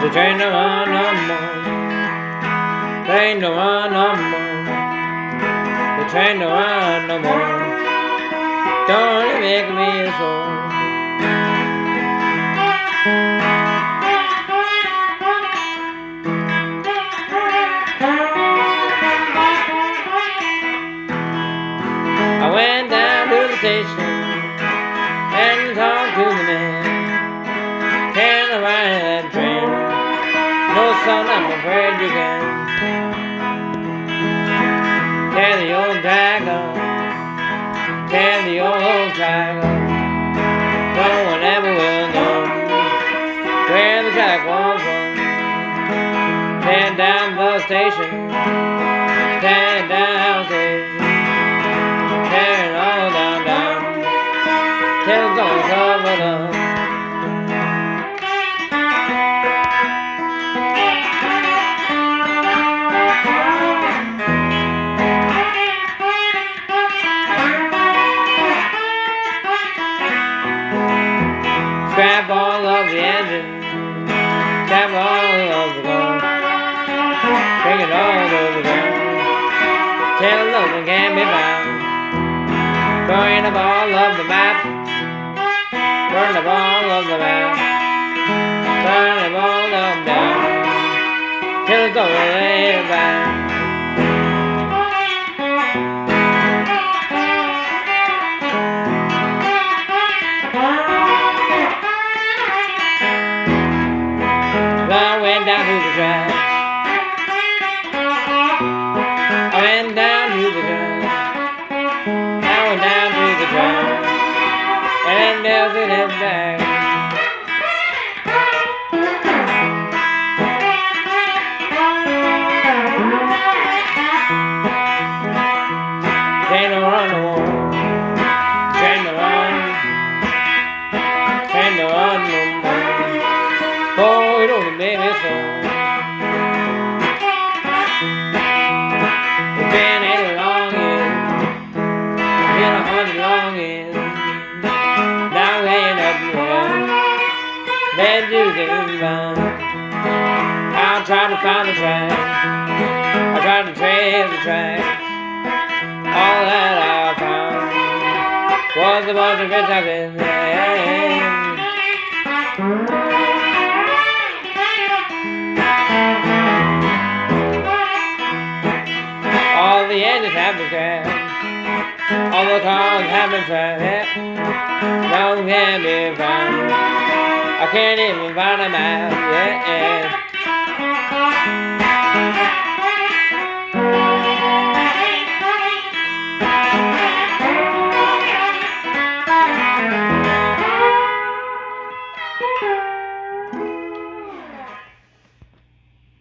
The train don't run no more. Train don't run no more. The train don't run no more. Don't make me sore. I went down to the station and talked to the man. Can I ride that train? No, son, I'm afraid you can. Can the old dragger? Can the old dragger? No one ever will know where the track was run. Tear down the station, tear down the station, tear it all down, down, till it's all covered up. Scrap all of the engine, scrap all of the gun, bring it all to the ground, till nothing can be found. Burn up all of the map, burn up all of the map, burn them all up down, till it's all laid back. I went down to the track. I went down to the track. I went down to the track. And there's it back. Train to run no more. Train to run. Train to run no more. Oh, it only made me so. It's been 80 longing, been 100 longing. Now we ain't up there. Let you get inbound. I'll try to find the track. I'll try to trace the tracks. All that I found was a bunch of bitch I've been there. All the edges have been scratched, all the cars have been trashed, none can be found. I can't even find a map, yeah.